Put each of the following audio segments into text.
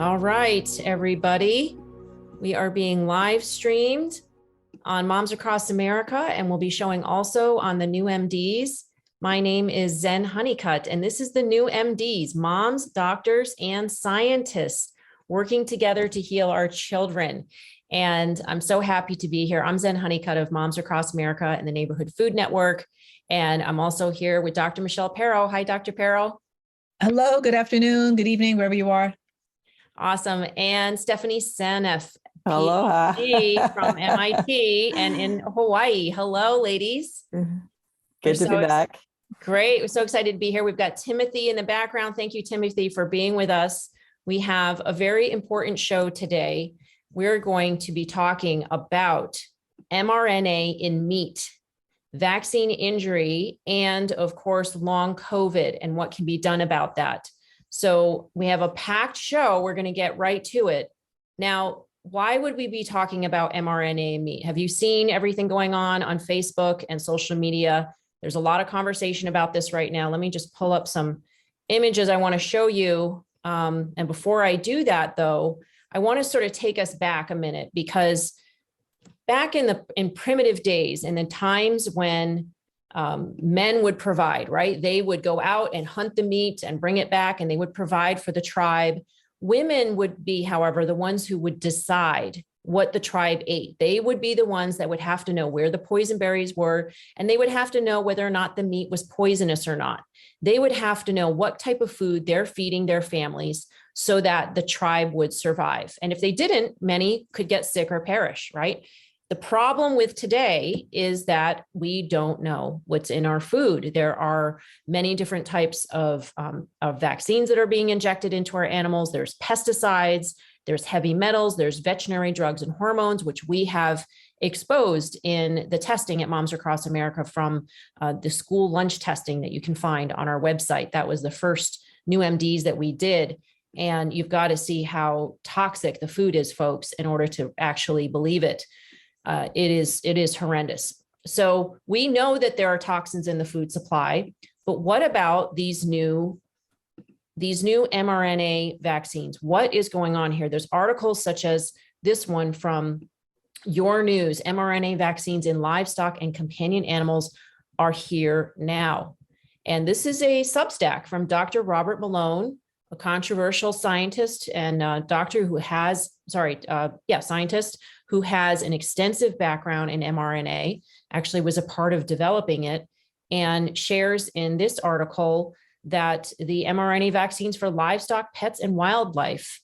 All right, everybody. We are being live streamed on Moms Across America, and we'll be showing also on the new MDs. My name is Zen Honeycutt, and this is the new MDs, moms, doctors, and scientists working together to heal our children. And I'm so happy to be here. I'm Zen Honeycutt of Moms Across America and the Neighborhood Food Network. And I'm also here with Dr. Michelle Pero. Hi, Dr. Pero. Hello, good afternoon, good evening, wherever you are. Awesome. And Stephanie Seneff, Aloha. PhD from MIT and in Hawaii. Hello, ladies. Good to be back. Great. We're so excited to be here. We've got Timothy in the background. Thank you, Timothy, for being with us. We have a very important show today. We're going to be talking about mRNA in meat, vaccine injury, and of course, long COVID and what can be done about that. So we have a packed show. We're going to get right to it. Now, why would we be talking about mRNA in meat? Have you seen everything going on Facebook and social media? There's a lot of conversation about this right now. Let me just pull up some images I want to show you. And before I do that, though, I want to sort of take us back a minute, because back in primitive days and the times when men would provide, right? They would go out and hunt the meat and bring it back, and they would provide for the tribe. Women would be, however, the ones who would decide what the tribe ate. They would be the ones that would have to know where the poison berries were, and they would have to know whether or not the meat was poisonous or not. They would have to know what type of food they're feeding their families so that the tribe would survive. And if they didn't, many could get sick or perish, right? The problem with today is that we don't know what's in our food. There are many different types of vaccines that are being injected into our animals. There's pesticides, there's heavy metals, there's veterinary drugs and hormones, which we have exposed in the testing at Moms Across America from the school lunch testing that you can find on our website. That was the first new MDs that we did. And you've got to see how toxic the food is, folks, in order to actually believe it. It is horrendous. So we know that there are toxins in the food supply, but what about these new mRNA vaccines? What is going on here? There's articles such as this one from Your News, mRNA vaccines in livestock and companion animals are here now. And this is a Substack from Dr. Robert Malone, a controversial scientist and scientist who has an extensive background in mRNA, actually was a part of developing it, and shares in this article that the mRNA vaccines for livestock, pets, and wildlife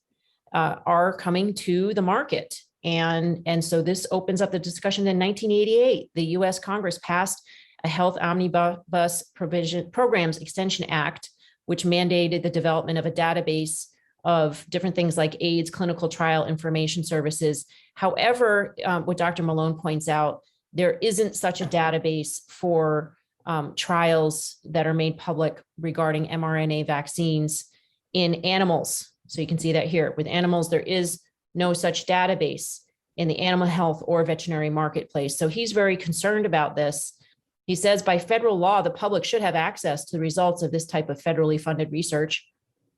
are coming to the market. And so this opens up the discussion. In 1988, the US Congress passed a Health Omnibus Programs Extension Act, which mandated the development of a database of different things like AIDS, clinical trial information services. However, what Dr. Malone points out, there isn't such a database for trials that are made public regarding mRNA vaccines in animals. So you can see that here. With animals, there is no such database in the animal health or veterinary marketplace. So he's very concerned about this. He says, by federal law, the public should have access to the results of this type of federally funded research.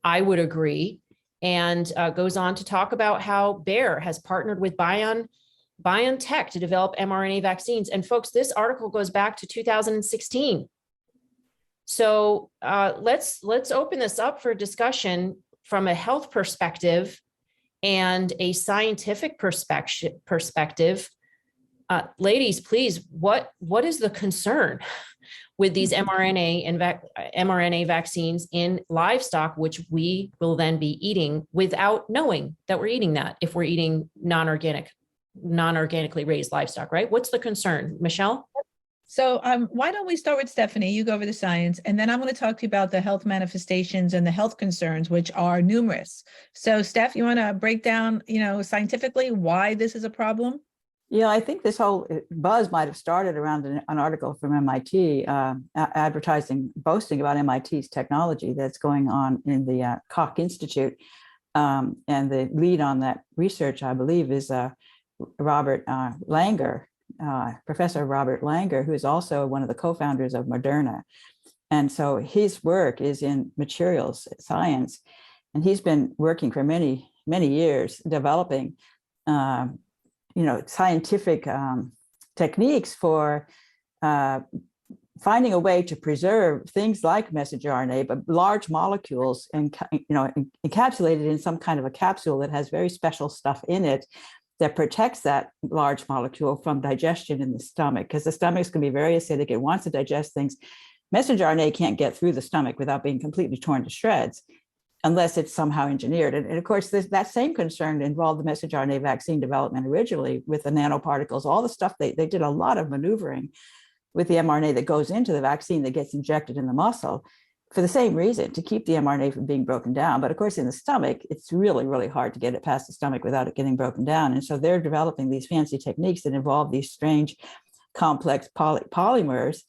I would agree. And goes on to talk about how Bayer has partnered with BioNTech to develop mRNA vaccines. And folks, this article goes back to 2016. So let's open this up for discussion from a health perspective and a scientific perspective. Ladies, please, what is the concern with these mRNA and mRNA vaccines in livestock, which we will then be eating without knowing that we're eating that if we're eating non-organically raised livestock, right? What's the concern, Michelle? So why don't we start with Stephanie? You go over the science, and then I'm going to talk to you about the health manifestations and the health concerns, which are numerous. So Steph, you want to break down, scientifically why this is a problem? Yeah, I think this whole buzz might have started around an article from MIT boasting about MIT's technology that's going on in the Koch Institute. And the lead on that research, I believe, is Robert Langer, Professor Robert Langer, who is also one of the co-founders of Moderna. And so his work is in materials science. And he's been working for many many years developing, scientific techniques for finding a way to preserve things like messenger RNA, but large molecules, and encapsulated in some kind of a capsule that has very special stuff in it that protects that large molecule from digestion in the stomach, because the stomach can be very acidic. It wants to digest things. Messenger RNA can't get through the stomach without being completely torn to shreds, unless it's somehow engineered. And of course, that same concern involved the messenger RNA vaccine development originally with the nanoparticles, all the stuff. They did a lot of maneuvering with the mRNA that goes into the vaccine that gets injected in the muscle for the same reason, to keep the mRNA from being broken down. But of course, in the stomach, it's really, really hard to get it past the stomach without it getting broken down. And so they're developing these fancy techniques that involve these strange, complex polymers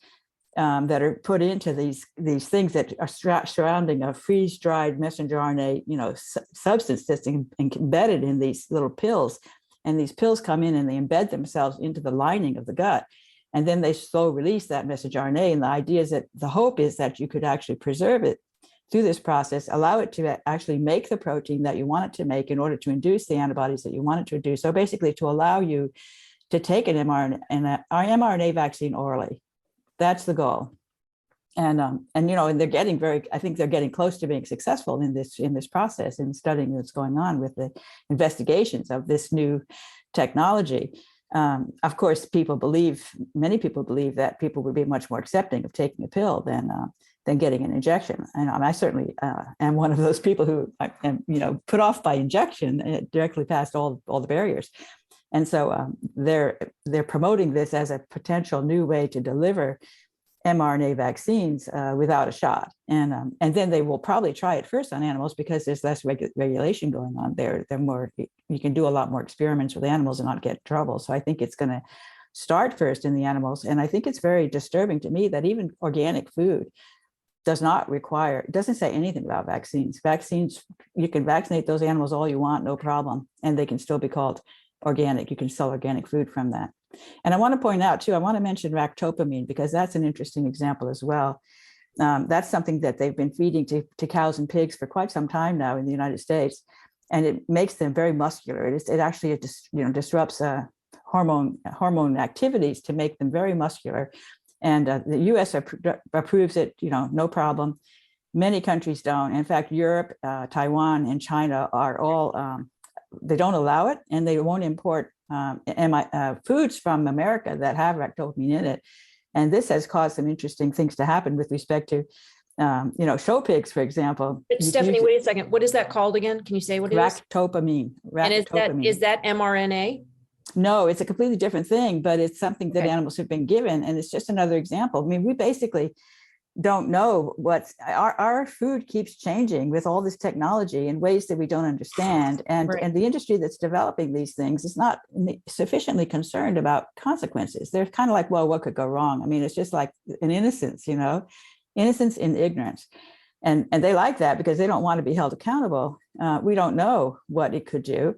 that are put into these things that are surrounding a freeze-dried messenger RNA, substance that's embedded in these little pills. And these pills come in and they embed themselves into the lining of the gut. And then they slow release that messenger RNA. And the idea is that the hope is that you could actually preserve it through this process, allow it to actually make the protein that you want it to make in order to induce the antibodies that you want it to induce. So basically to allow you to take an mRNA vaccine orally. That's the goal. And they're getting I think they're getting close to being successful in this process, in studying that's going on with the investigations of this new technology. Of course, many people believe that people would be much more accepting of taking a pill than getting an injection. And I certainly am one of those people who am, put off by injection directly past all the barriers. And so they're promoting this as a potential new way to deliver mRNA vaccines without a shot. And then they will probably try it first on animals because there's less regulation going on there. You can do a lot more experiments with animals and not get in trouble. So I think it's going to start first in the animals. And I think it's very disturbing to me that even organic food it doesn't say anything about vaccines. Vaccines, you can vaccinate those animals all you want, no problem. And they can still be called organic. You can sell organic food from that. And I want to point out too, I want to mention ractopamine because that's an interesting example as well. That's something that they've been feeding to cows and pigs for quite some time now in the United States, and it makes them very muscular. It actually disrupts hormone activities to make them very muscular. And the U.S. approves it, no problem. Many countries don't. In fact, Europe, Taiwan, and China are all they don't allow it, and they won't import foods from America that have ractopamine in it. And this has caused some interesting things to happen with respect to, show pigs, for example. Stephanie, wait a second. What is that called again? Can you say what it is? Ractopamine. And is that mRNA? No, it's a completely different thing, but it's something that animals have been given. And it's just another example. I mean, we basically don't know our food keeps changing with all this technology in ways that we don't understand. And the industry that's developing these things is not sufficiently concerned about consequences. They're kind of like, well, what could go wrong? I mean, it's just like an innocence, innocence in ignorance. And they like that because they don't want to be held accountable. We don't know what it could do.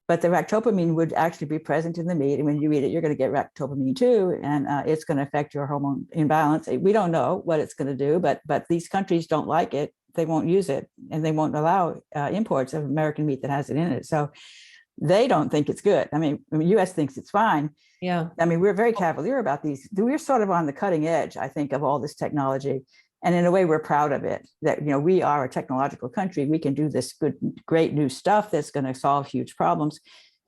But the ractopamine would actually be present in the meat. And when you eat it, you're going to get ractopamine too. And it's going to affect your hormone imbalance. We don't know what it's going to do, but these countries don't like it. They won't use it. And they won't allow imports of American meat that has it in it. So they don't think it's good. I mean, the US thinks it's fine. Yeah. I mean, we're very cavalier about these. We're sort of on the cutting edge, I think, of all this technology. And in a way, we're proud of it, that, we are a technological country. We can do this great new stuff that's going to solve huge problems.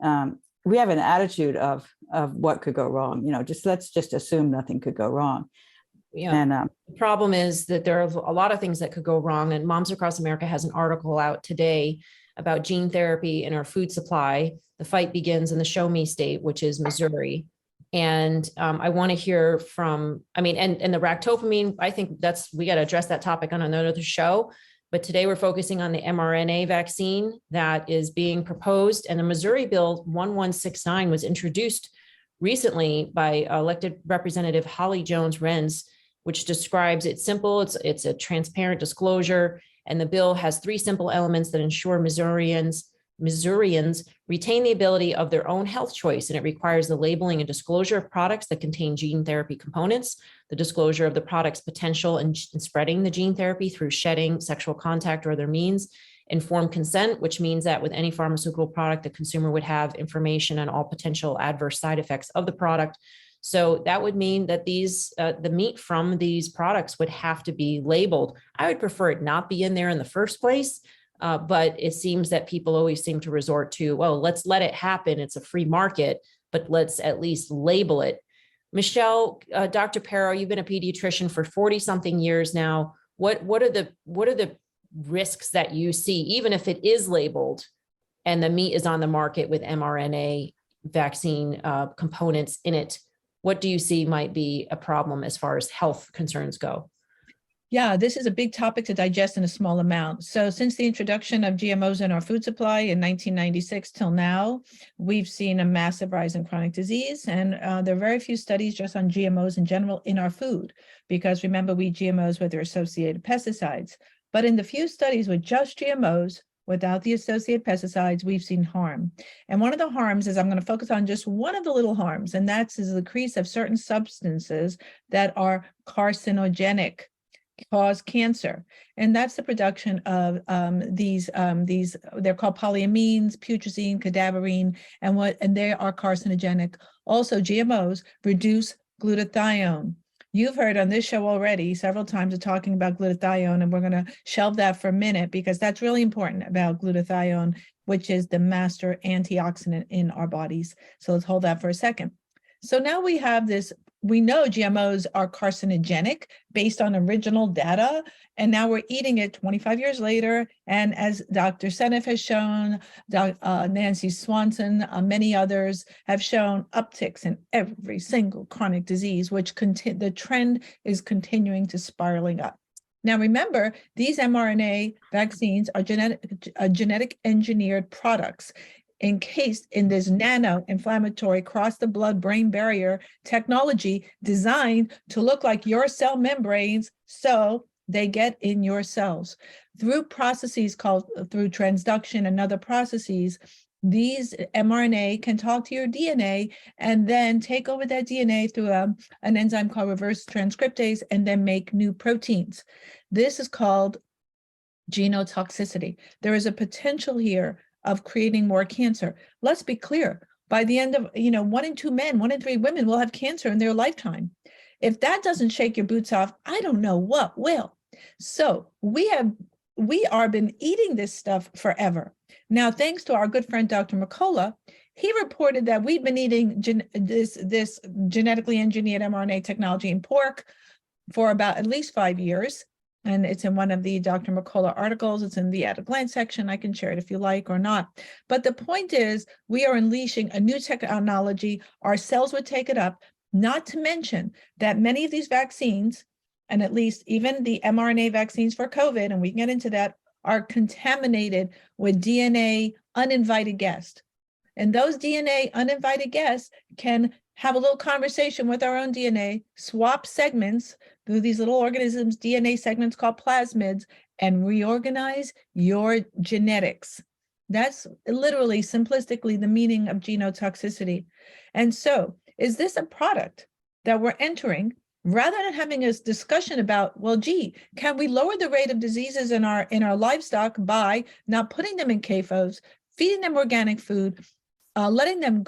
We have an attitude of what could go wrong. Let's just assume nothing could go wrong. Yeah. And the problem is that there are a lot of things that could go wrong. And Moms Across America has an article out today about gene therapy in our food supply. The fight begins in the show me state, which is Missouri. And I want to hear from, and the ractopamine, I think we got to address that topic on another show. But today we're focusing on the mRNA vaccine that is being proposed. And the Missouri Bill 1169 was introduced recently by elected Representative Holly Jones Renz, which describes it's simple. It's a transparent disclosure. And the bill has 3 simple elements that ensure Missourians retain the ability of their own health choice, and it requires the labeling and disclosure of products that contain gene therapy components, the disclosure of the product's potential in spreading the gene therapy through shedding, sexual contact, or other means, informed consent, which means that with any pharmaceutical product, the consumer would have information on all potential adverse side effects of the product. So that would mean that the meat from these products would have to be labeled. I would prefer it not be in there in the first place, but it seems that people always seem to resort to, well, let's let it happen. It's a free market, but let's at least label it. Michelle, Dr. Pero, you've been a pediatrician for 40 something years now. What are the risks that you see, even if it is labeled and the meat is on the market with mRNA vaccine components in it? What do you see might be a problem as far as health concerns go? Yeah, this is a big topic to digest in a small amount. So since the introduction of GMOs in our food supply in 1996 till now, we've seen a massive rise in chronic disease. And there are very few studies just on GMOs in general in our food, because remember, we eat GMOs with their associated pesticides. But in the few studies with just GMOs, without the associated pesticides, we've seen harm. And one of the harms is, I'm going to focus on just one of the little harms, and that's the increase of certain substances that are carcinogenic, cause cancer. And that's the production of these, they're called polyamines, putrescine, cadaverine, and they are carcinogenic. Also, GMOs reduce glutathione. You've heard on this show already several times of talking about glutathione, and we're going to shelve that for a minute because that's really important about glutathione, which is the master antioxidant in our bodies. So let's hold that for a second. So now we have this, we know GMOs are carcinogenic based on original data, and now we're eating it 25 years later. And as Dr. Seneff has shown, Nancy Swanson, many others have shown upticks in every single chronic disease, which the trend is continuing to spiraling up. Now, remember, these mRNA vaccines are genetic engineered products encased in this nano-inflammatory cross the blood-brain barrier technology designed to look like your cell membranes, so they get in your cells. Through processes through transduction and other processes, these mRNA can talk to your DNA and then take over that DNA through an enzyme called reverse transcriptase and then make new proteins. This is called genotoxicity. There is a potential here of creating more cancer. Let's be clear, by the end of, 1 in 2 men, 1 in 3 women will have cancer in their lifetime. If that doesn't shake your boots off, I don't know what will. So we are been eating this stuff forever. Now, thanks to our good friend, Dr. McCullough, he reported that we've been eating this genetically engineered mRNA technology in pork for about at least 5 years. And it's in one of the Dr. McCullough articles. It's in the at a glance section. I can share it if you like or not. But the point is, we are unleashing a new technology. Our cells would take it up, not to mention that many of these vaccines, and at least even the mRNA vaccines for COVID, and we can get into that, are contaminated with DNA uninvited guests. And those DNA uninvited guests can have a little conversation with our own DNA, swap segments through these little organisms, DNA segments called plasmids, and reorganize your genetics. That's literally, simplistically, the meaning of genotoxicity. And so, is this a product that we're entering, rather than having a discussion about, well, gee, can we lower the rate of diseases in our livestock by not putting them in CAFOs, feeding them organic food, letting them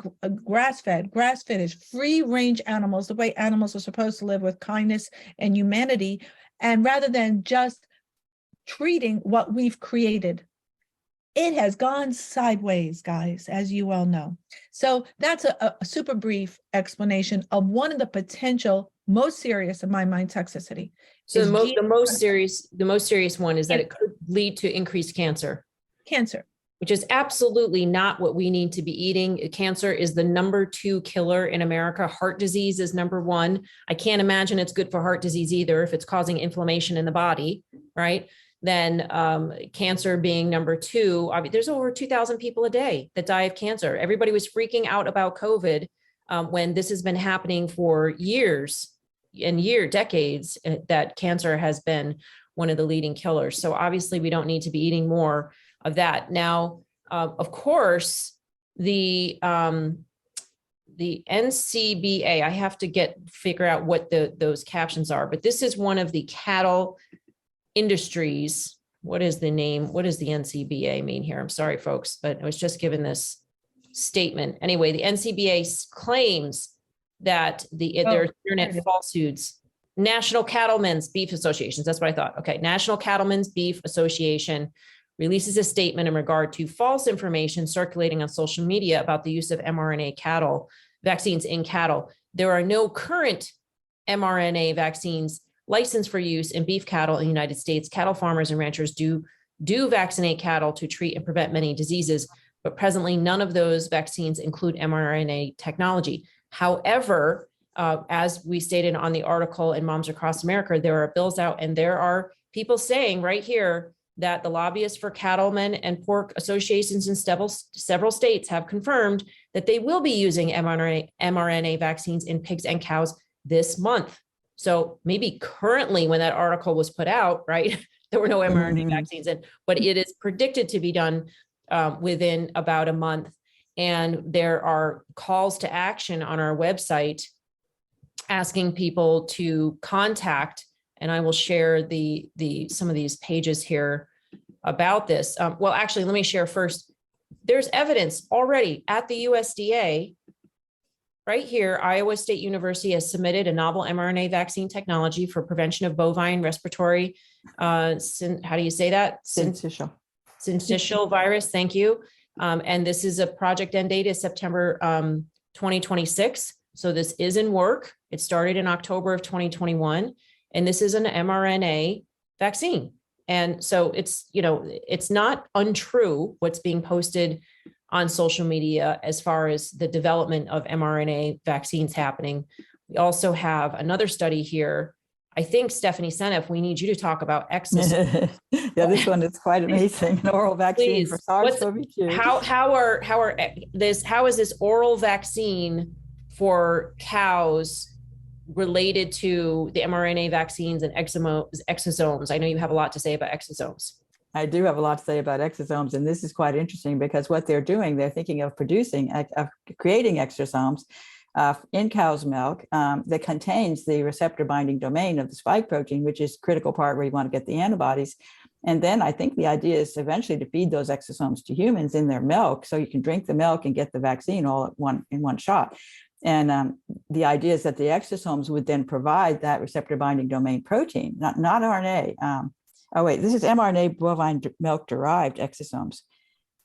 grass-fed. Grass-fed is free-range animals, the way animals are supposed to live with kindness and humanity, and rather than just treating what we've created. It has gone sideways, guys, as you well know. So that's a super brief explanation of one of the potential most serious, in my mind, toxicity. So the most serious one is that it could lead to increased cancer. Cancer. Which is absolutely not what we need to be eating. Cancer is the #2 killer in America. Heart disease is #1. I can't imagine it's good for heart disease either if it's causing inflammation in the body, right? Then cancer being #2. I mean, there's over 2,000 people a day that die of cancer. Everybody was freaking out about COVID when this has been happening for years and decades, that cancer has been one of the leading killers. So obviously we don't need to be eating more of that. Now, of course, the NCBA, I have to figure out what those captions are, but this is one of the cattle industries what is the name? What does the NCBA mean here? I'm sorry, folks, but I was just given this statement. Anyway, the NCBA claims that there's internet falsehoods. National Cattlemen's Beef Associations. That's what I thought. Okay. National Cattlemen's Beef Association releases a statement in regard to false information circulating on social media about the use of mRNA cattle vaccines in cattle. There are no current mRNA vaccines licensed for use in beef cattle in the United States. Cattle farmers and ranchers do vaccinate cattle to treat and prevent many diseases, but presently none of those vaccines include mRNA technology. However, as we stated on the article in Moms Across America, there are bills out and there are people saying right here that the lobbyists for cattlemen and pork associations in several states have confirmed that they will be using mRNA vaccines in pigs and cows this month. So maybe currently when that article was put out, right, there were no mRNA vaccines in, but it is predicted to be done within about a month. And there are calls to action on our website asking people to contact, and I will share some of these pages here about this. Well, actually, let me share first. There's evidence already at the USDA. Right here, Iowa State University has submitted a novel mRNA vaccine technology for prevention of bovine respiratory, how do you say that? Syncytial virus, thank you. And this is a project end date is September 2026. So this is in work. It started in October of 2021, and this is an mRNA vaccine. And so it's not untrue what's being posted on social media as far as the development of mRNA vaccines happening. We also have another study here. I think Stephanie Seneff, we need you to talk about exosomes. Yeah, this one is quite amazing. An oral vaccine for SARS-CoV-2. How is this oral vaccine for cows related to the mRNA vaccines and exosomes? I know you have a lot to say about exosomes. I do have a lot to say about exosomes, and this is quite interesting because what they're doing, they're thinking of creating exosomes in cow's milk that contains the receptor binding domain of the spike protein, which is a critical part where you want to get the antibodies. And then I think the idea is eventually to feed those exosomes to humans in their milk, so you can drink the milk and get the vaccine all in one shot. And the idea is that the exosomes would then provide that receptor binding domain protein, not RNA. This is mRNA bovine milk derived exosomes.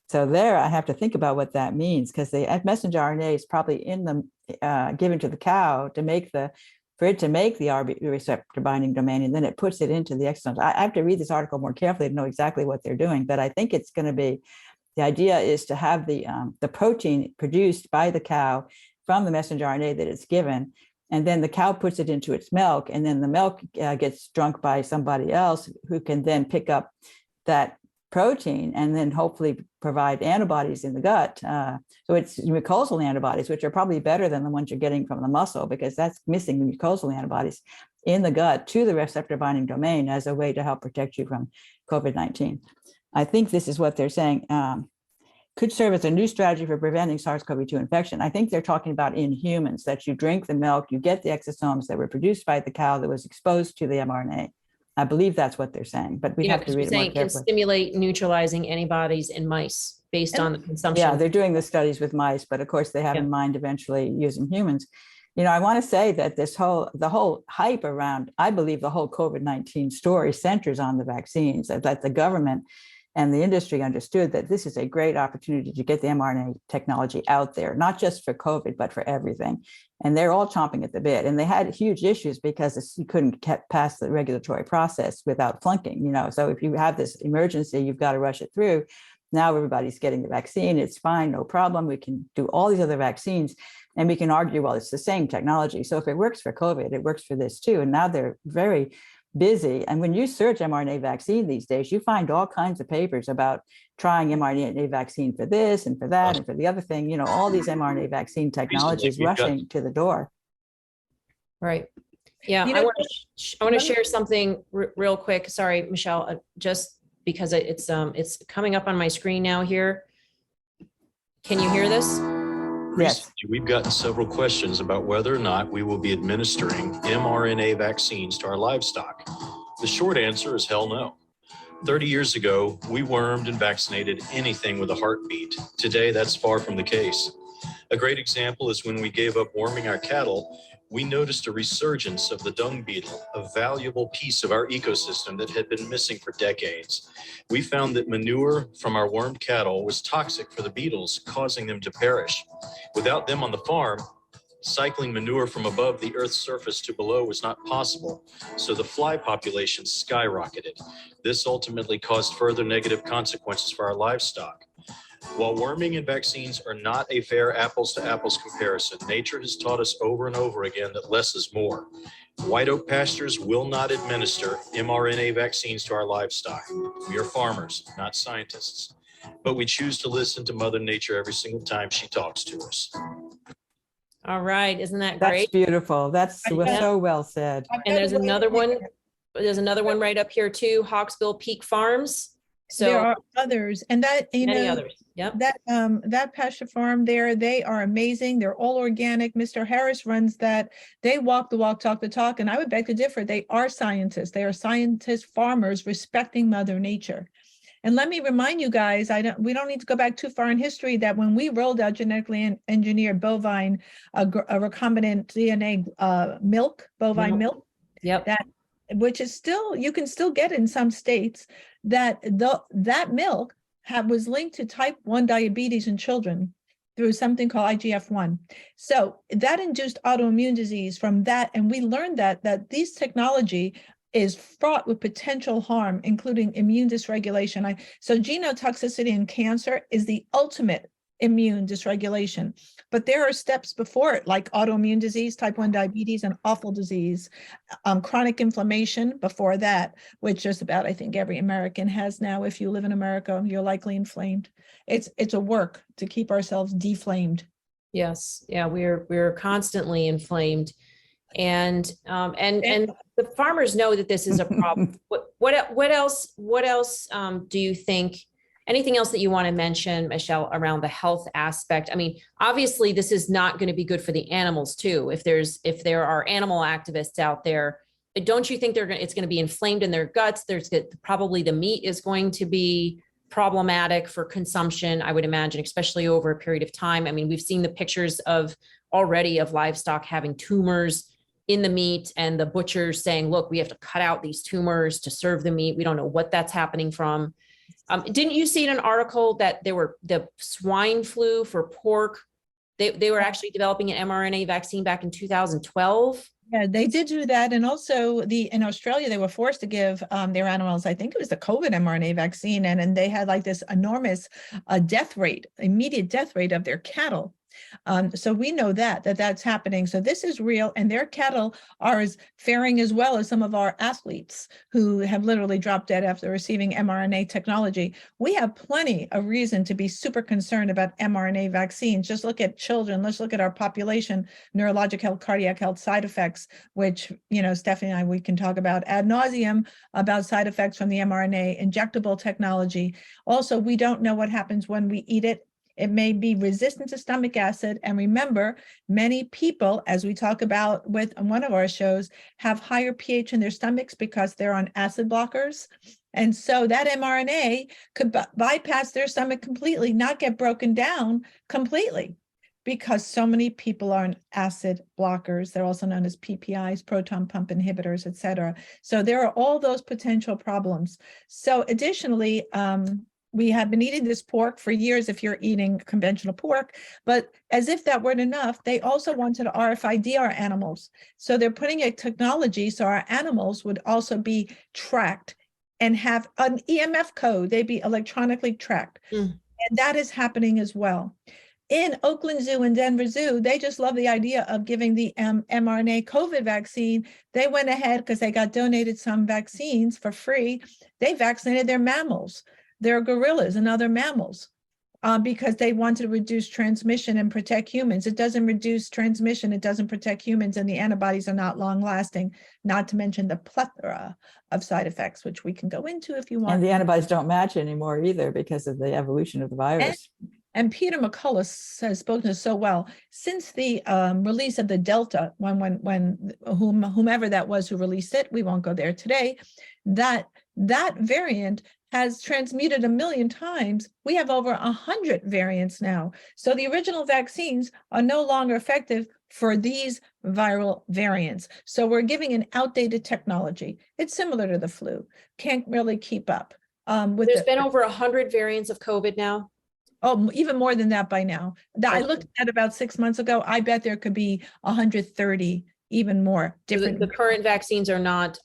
So there I have to think about what that means, because the messenger RNA is probably in the given to the cow for it to make the receptor binding domain, and then it puts it into the exosomes. I have to read this article more carefully to know exactly what they're doing, but I think it's going to be, the idea is to have the protein produced by the cow from the messenger RNA that it's given, and then the cow puts it into its milk, and then the milk gets drunk by somebody else who can then pick up that protein and then hopefully provide antibodies in the gut. So it's mucosal antibodies, which are probably better than the ones you're getting from the muscle, because that's missing the mucosal antibodies in the gut to the receptor binding domain as a way to help protect you from COVID-19. I think this is what they're saying. Could serve as a new strategy for preventing SARS-CoV-2 infection. I think they're talking about in humans, that you drink the milk, you get the exosomes that were produced by the cow that was exposed to the mRNA. I believe that's what they're saying, but we have to read it more carefully. Can stimulate neutralizing antibodies in mice based on the consumption. Yeah, they're doing the studies with mice, but of course they have in mind eventually using humans. I want to say that the whole hype around, I believe the whole COVID-19 story centers on the vaccines, that the government and the industry understood that this is a great opportunity to get the mRNA technology out there, not just for COVID, but for everything. And they're all chomping at the bit. And they had huge issues because you couldn't get past the regulatory process without flunking. So if you have this emergency, you've got to rush it through. Now everybody's getting the vaccine. It's fine, no problem. We can do all these other vaccines, and we can argue, well, it's the same technology. So if it works for COVID, it works for this too. And now they're very busy. And when you search mRNA vaccine these days, you find all kinds of papers about trying mRNA vaccine for this and for that and for the other thing, all these mRNA vaccine technologies rushing to the door. Right. Yeah. I want to share something real quick. Sorry, Michelle, just because it's coming up on my screen now here. Can you hear this? Yes. We've gotten several questions about whether or not we will be administering mRNA vaccines to our livestock. The short answer is hell no. 30 years ago, we wormed and vaccinated anything with a heartbeat. Today, that's far from the case. A great example is when we gave up worming our cattle, we noticed a resurgence of the dung beetle, a valuable piece of our ecosystem that had been missing for decades. We found that manure from our wormed cattle was toxic for the beetles, causing them to perish. Without them on the farm, cycling manure from above the Earth's surface to below was not possible, so the fly population skyrocketed. This ultimately caused further negative consequences for our livestock. While worming and vaccines are not a fair apples to apples comparison, nature has taught us over and over again that less is more. White oak pastures will not administer mRNA vaccines to our livestock. We are farmers, not scientists, but we choose to listen to Mother Nature every single time she talks to us. All right, isn't that That's great? beautiful. That's Yeah. so well said. And there's another one. There's another one right up here too, Hawksbill Peak Farms. There So are others, and that, you many know, others. Yep. that pasture farm there, they are amazing. They're all organic. Mr. Harris runs that. They walk the walk, talk the talk, and I would beg to differ. They are scientists. They are scientists, farmers respecting Mother Nature. And let me remind you guys, we don't need to go back too far in history, that when we rolled out genetically engineered bovine, a recombinant DNA milk, bovine milk, Yep. which is still, you can still get in some states, that milk was linked to type 1 diabetes in children through something called IGF-1. So that induced autoimmune disease from that. And we learned that this technology is fraught with potential harm, including immune dysregulation. So genotoxicity in cancer is the ultimate immune dysregulation, but there are steps before it, like autoimmune disease, type 1 diabetes, and awful disease, chronic inflammation before that, which just about, I think, every American has now. If you live in America, you're likely inflamed. It's a work to keep ourselves deflamed. Yes. Yeah. We're constantly inflamed. And the farmers know that this is a problem. What else do you think? Anything else that you want to mention, Michelle, around the health aspect? I mean, obviously, this is not going to be good for the animals too. If there are animal activists out there, don't you think it's going to be inflamed in their guts? Probably the meat is going to be problematic for consumption, I would imagine, especially over a period of time. I mean, we've seen the pictures already of livestock having tumors in the meat, and the butchers saying, look, we have to cut out these tumors to serve the meat. We don't know what that's happening from. Didn't you see in an article that there were the swine flu for pork? They were actually developing an mRNA vaccine back in 2012. Yeah, they did do that. And also in Australia, they were forced to give their animals, I think it was the COVID mRNA vaccine. And they had like this enormous immediate death rate of their cattle. So we know that's happening. So this is real, and their cattle are faring as well as some of our athletes who have literally dropped dead after receiving mRNA technology. We have plenty of reason to be super concerned about mRNA vaccines. Just look at children. Let's look at our population, neurologic health, cardiac health, side effects, which, Stephanie and I, we can talk about ad nauseum about side effects from the mRNA injectable technology. Also, we don't know what happens when we eat it. It may be resistant to stomach acid. And remember, many people, as we talk about with one of our shows, have higher pH in their stomachs because they're on acid blockers. And so that mRNA could bypass their stomach completely, not get broken down completely, because so many people are on acid blockers. They're also known as PPIs, proton pump inhibitors, et cetera. So there are all those potential problems. So additionally, we have been eating this pork for years if you're eating conventional pork, but as if that weren't enough, they also wanted to RFID our animals. So they're putting a technology so our animals would also be tracked and have an EMF code. They'd be electronically tracked. And that is happening as well. In Oakland Zoo and Denver Zoo, they just love the idea of giving the mRNA COVID vaccine. They went ahead because they got donated some vaccines for free. They vaccinated their mammals, their gorillas and other mammals, because they wanted to reduce transmission and protect humans. It doesn't reduce transmission, it doesn't protect humans, and the antibodies are not long lasting, not to mention the plethora of side effects, which we can go into if you want. And the antibodies don't match anymore either because of the evolution of the virus. And Peter McCullough has spoken to so well since the release of the Delta, whomever that was who released it, we won't go there today, that that variant has transmuted 1,000,000 times. We have over 100 variants now. So the original vaccines are no longer effective for these viral variants. So we're giving an outdated technology. It's similar to the flu. Can't really keep up. There's been over 100 variants of COVID now. Oh, even more than that by now. I looked at about 6 months ago. I bet there could be 130, even more different. The current vaccines are not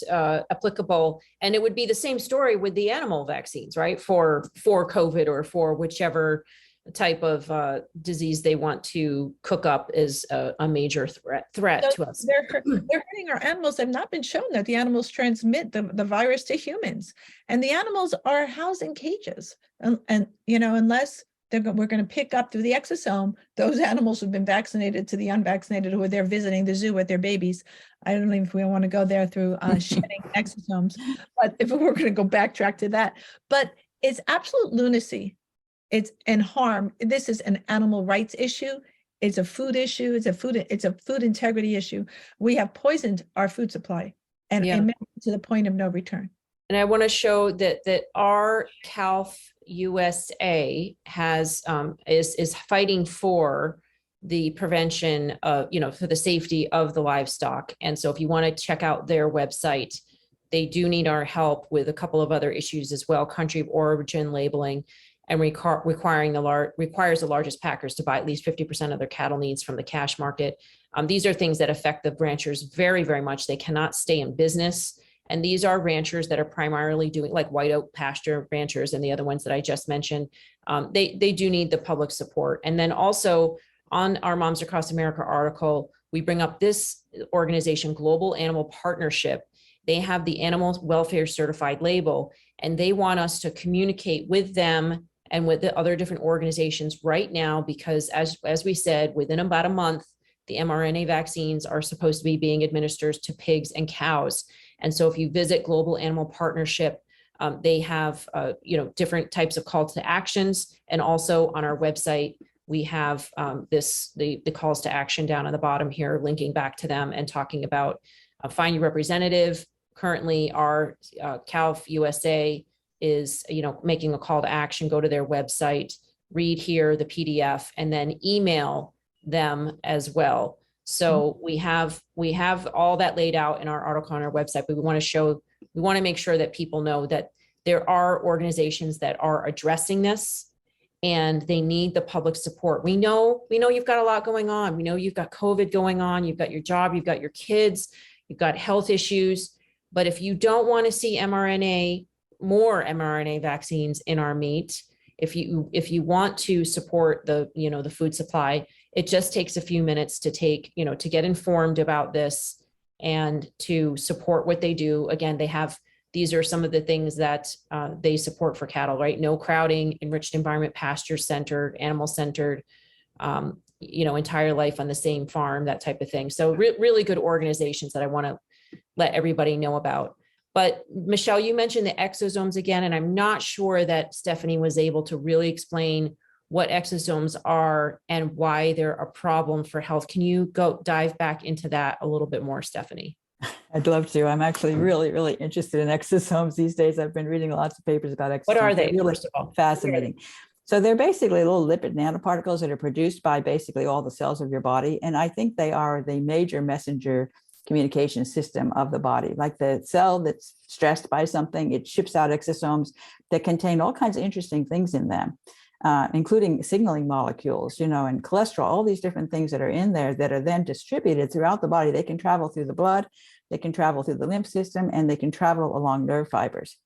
applicable, and it would be the same story with the animal vaccines, right? For COVID or for whichever type of disease they want to cook up as a major threat to us. They're hurting our animals. They've not been shown that the animals transmit the virus to humans, and the animals are housed in cages. And unless we're going to pick up through the exosome those animals who've been vaccinated to the unvaccinated who are there visiting the zoo with their babies. I don't know if we want to go there through shedding exosomes, but if we're going to go backtrack to that, but it's absolute lunacy. It's and harm. This is an animal rights issue. It's a food issue. It's a food integrity issue. We have poisoned our food supply and to the point of no return. And I want to show that our CALF USA is fighting for the prevention of, for the safety of the livestock. And so if you want to check out their website, they do need our help with a couple of other issues as well, country of origin labeling, and requires the largest packers to buy at least 50% of their cattle needs from the cash market. These are things that affect the ranchers very, very much. They cannot stay in business. And these are ranchers that are primarily doing like white oak pasture ranchers and the other ones that I just mentioned. They do need the public support. And then also on our Moms Across America article, we bring up this organization, Global Animal Partnership. They have the animal welfare certified label, and they want us to communicate with them and with the other different organizations right now, because as we said, within about a month, the mRNA vaccines are supposed to be being administered to pigs and cows. And so if you visit Global Animal Partnership, they have different types of call to actions. And also on our website, we have the calls to action down on the bottom here, linking back to them and talking about find your representative. Currently, our CALF USA is making a call to action. Go to their website, read here the PDF, and then email them as well. So we have all that laid out in our article on our website, but we want to make sure that people know that there are organizations that are addressing this and they need the public support. We know you've got a lot going on. We know you've got COVID going on. You've got your job, you've got your kids, you've got health issues. But if you don't want to see more mRNA vaccines in our meat, if you want to support the food supply, it just takes a few minutes to get informed about this and to support what they do. Again, these are some of the things that they support for cattle, right? No crowding, enriched environment, pasture centered, animal centered, entire life on the same farm, that type of thing. So really good organizations that I want to let everybody know about. But Michelle, you mentioned the exosomes again, and I'm not sure that Stephanie was able to really explain what exosomes are and why they're a problem for health. Can you dive back into that a little bit more, Stephanie? I'd love to. I'm actually really, really interested in exosomes these days. I've been reading lots of papers about exosomes. What are they? Really first of all? fascinating. So they're basically little lipid nanoparticles that are produced by basically all the cells of your body. And I think they are the major messenger communication system of the body. Like the cell that's stressed by something, it ships out exosomes that contain all kinds of interesting things in them, including signaling molecules, and cholesterol, all these different things that are in there that are then distributed throughout the body. They can travel through the blood, they can travel through the lymph system, and they can travel along nerve fibers.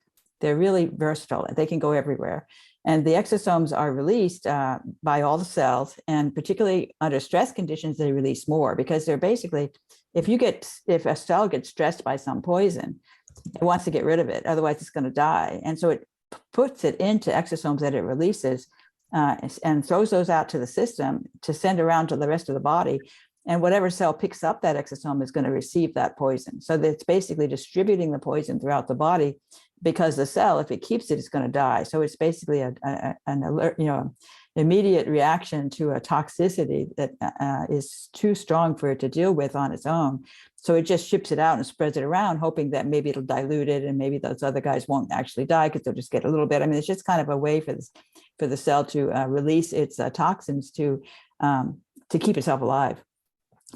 They're really versatile. They can go everywhere. And the exosomes are released by all the cells, and particularly under stress conditions, they release more, because they're basically, if a cell gets stressed by some poison, it wants to get rid of it, otherwise it's going to die. And so it puts it into exosomes that it releases and throws those out to the system to send around to the rest of the body. And whatever cell picks up that exosome is going to receive that poison. So that's basically distributing the poison throughout the body because the cell, if it keeps it, it's going to die. So it's basically an alert, immediate reaction to a toxicity that is too strong for it to deal with on its own. So it just ships it out and spreads it around, hoping that maybe it'll dilute it and maybe those other guys won't actually die because they'll just get a little bit. I mean, it's just kind of a way for the cell to release its toxins to keep itself alive.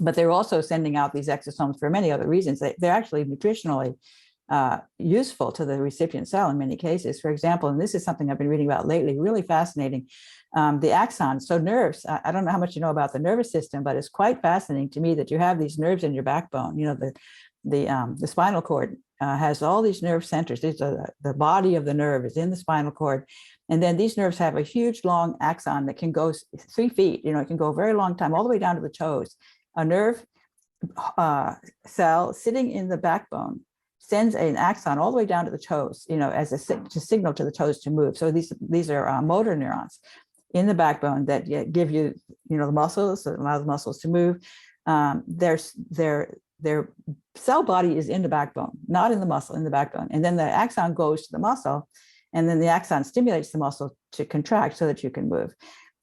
But they're also sending out these exosomes for many other reasons. They're actually nutritionally useful to the recipient cell in many cases. For example, and this is something I've been reading about lately, really fascinating, the axons. So nerves, I don't know how much you know about the nervous system, but it's quite fascinating to me that you have these nerves in your backbone. The spinal cord has all these nerve centers. The body of the nerve is in the spinal cord. And then these nerves have a huge long axon that can go 3 feet, it can go a very long time, all the way down to the toes. A nerve cell sitting in the backbone sends an axon all the way down to the toes, as to signal to the toes to move. So these are motor neurons in the backbone that give you, the muscles, that allow the muscles to move. Their cell body is in the backbone, not in the muscle, in the backbone. And then the axon goes to the muscle, and then the axon stimulates the muscle to contract so that you can move.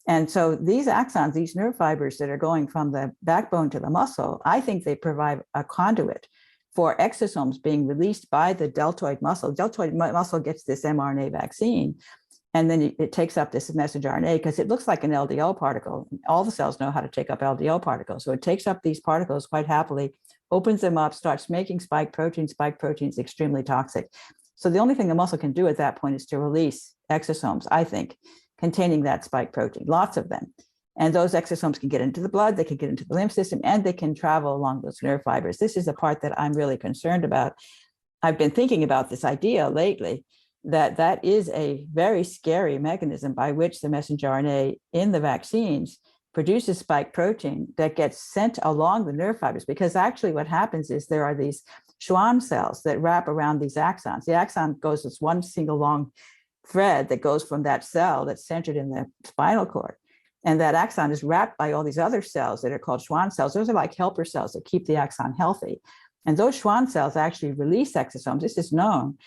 And so these axons, these nerve fibers that are going from the backbone to the muscle, I think they provide a conduit for exosomes being released by the deltoid muscle. Deltoid muscle gets this mRNA vaccine, and then it takes up this messenger RNA because it looks like an LDL particle. All the cells know how to take up LDL particles. So it takes up these particles quite happily, opens them up, starts making spike proteins. Spike proteins extremely toxic. So the only thing the muscle can do at that point is to release exosomes, I think, containing that spike protein, lots of them. And those exosomes can get into the blood, they can get into the lymph system, and they can travel along those nerve fibers. This is the part that I'm really concerned about. I've been thinking about this idea lately, that is a very scary mechanism by which the messenger RNA in the vaccines produces spike protein that gets sent along the nerve fibers. Because actually what happens is there are these Schwann cells that wrap around these axons. The axon goes as one single long thread that goes from that cell that's centered in the spinal cord. And that axon is wrapped by all these other cells that are called Schwann cells. Those are like helper cells that keep the axon healthy. And those Schwann cells actually release exosomes, this is known,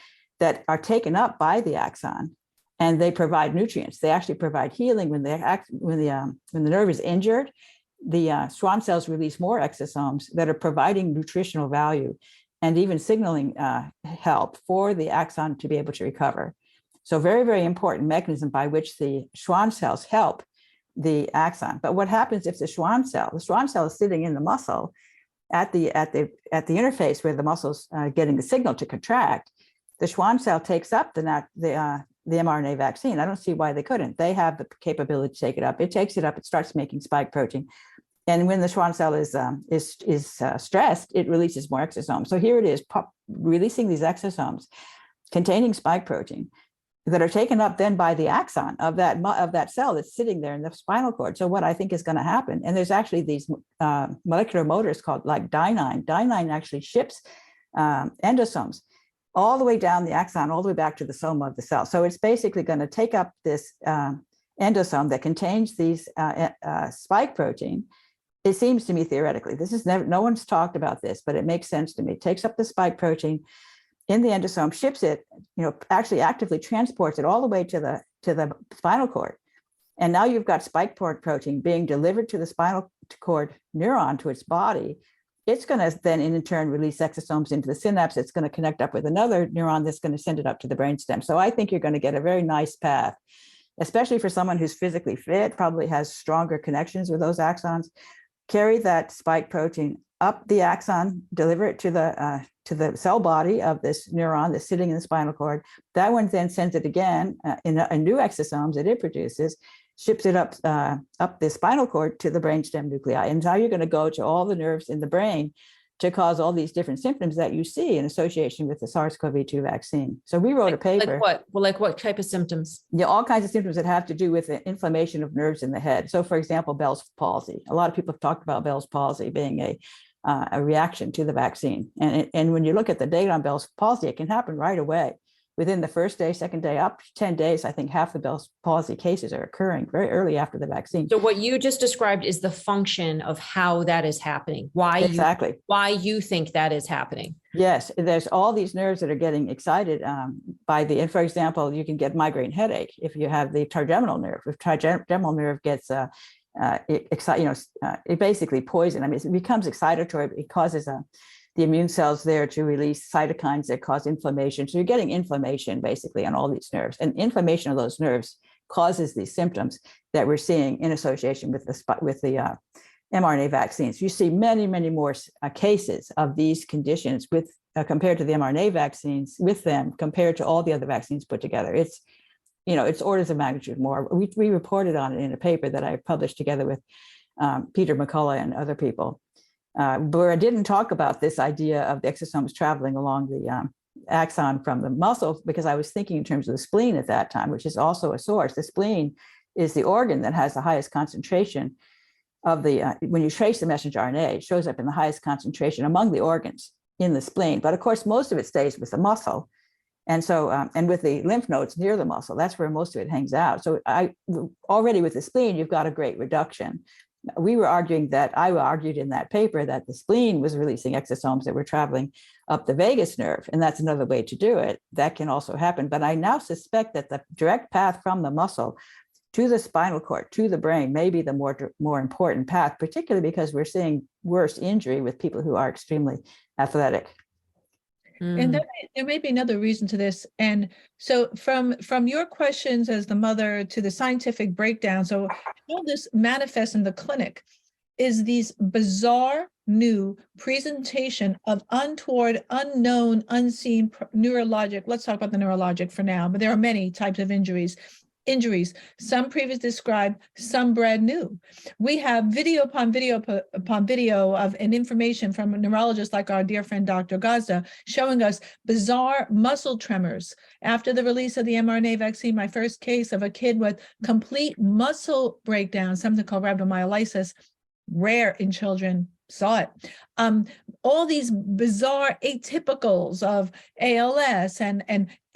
that are taken up by the axon, and they provide nutrients. They actually provide healing when the nerve is injured. The Schwann cells release more exosomes that are providing nutritional value and even signaling help for the axon to be able to recover. So very, very important mechanism by which the Schwann cells help the axon. But what happens if the Schwann cell is sitting in the muscle at the interface where the muscle's getting the signal to contract? The Schwann cell takes up the mRNA vaccine. I don't see why they couldn't. They have the capability to take it up. It takes it up. It starts making spike protein, and when the Schwann cell is stressed, it releases more exosomes. So here it is, releasing these exosomes containing spike protein that are taken up then by the axon of that cell that's sitting there in the spinal cord. So what I think is going to happen, and there's actually these molecular motors called like Dynein. Dynein actually ships endosomes all the way down the axon, all the way back to the soma of the cell. So it's basically going to take up this endosome that contains these spike protein. It seems to me theoretically, no one's talked about this, but it makes sense to me. It takes up the spike protein in the endosome, ships it, actually actively transports it all the way to the spinal cord. And now you've got spike protein being delivered to the spinal cord neuron, to its body. It's going to then in turn release exosomes into the synapse. It's going to connect up with another neuron that's going to send it up to the brainstem. So I think you're going to get a very nice path, especially for someone who's physically fit, probably has stronger connections with those axons. Carry that spike protein up the axon, deliver it to the cell body of this neuron that's sitting in the spinal cord. That one then sends it again in a new exosomes that it produces, ships it up the spinal cord to the brainstem nuclei. And now you're going to go to all the nerves in the brain to cause all these different symptoms that you see in association with the SARS-CoV-2 vaccine. So we wrote a paper. Like what? Well, like what type of symptoms? Yeah, all kinds of symptoms that have to do with the inflammation of nerves in the head. So for example, Bell's palsy. A lot of people have talked about Bell's palsy being a reaction to the vaccine. And when you look at the data on Bell's palsy, it can happen right away. within the first day, second day, up to 10 days, I think half the Bell's palsy cases are occurring very early after the vaccine. So what you just described is the function of how that is happening, Exactly. why you think that is happening. Yes, there's all these nerves that are getting excited by and for example, you can get migraine headache if you have the trigeminal nerve. If trigeminal nerve gets it basically poison. I mean, it becomes excitatory. It causes the immune cells there to release cytokines that cause inflammation. So you're getting inflammation basically on all these nerves, and inflammation of those nerves causes these symptoms that we're seeing in association with the mRNA vaccines. You see many, many more cases of these conditions with compared to the mRNA vaccines with them compared to all the other vaccines put together. It's orders of magnitude more. We reported on it in a paper that I published together with Peter McCullough and other people, where I didn't talk about this idea of the exosomes traveling along the axon from the muscle, because I was thinking in terms of the spleen at that time, which is also a source. The spleen is the organ that has the highest concentration of the, when you trace the messenger RNA, it shows up in the highest concentration among the organs in the spleen. But of course, most of it stays with the muscle. And so, and with the lymph nodes near the muscle, that's where most of it hangs out. So already with the spleen, you've got a great reduction. I argued in that paper that the spleen was releasing exosomes that were traveling up the vagus nerve. And that's another way to do it. That can also happen. But I now suspect that the direct path from the muscle to the spinal cord, to the brain, may be the more important path, particularly because we're seeing worse injury with people who are extremely athletic. And there may be another reason to this. And so from your questions as the mother to the scientific breakdown, so how this manifests in the clinic is these bizarre new presentation of untoward, unknown, unseen neurologic, let's talk about the neurologic for now, but there are many types of injuries, some previously described, some brand new. We have video upon video upon video of and information from a neurologist like our dear friend Dr. Gazda showing us bizarre muscle tremors after the release of the mRNA vaccine. My first case of a kid with complete muscle breakdown, something called rhabdomyolysis, rare in children, saw it. All these bizarre atypicals of ALS and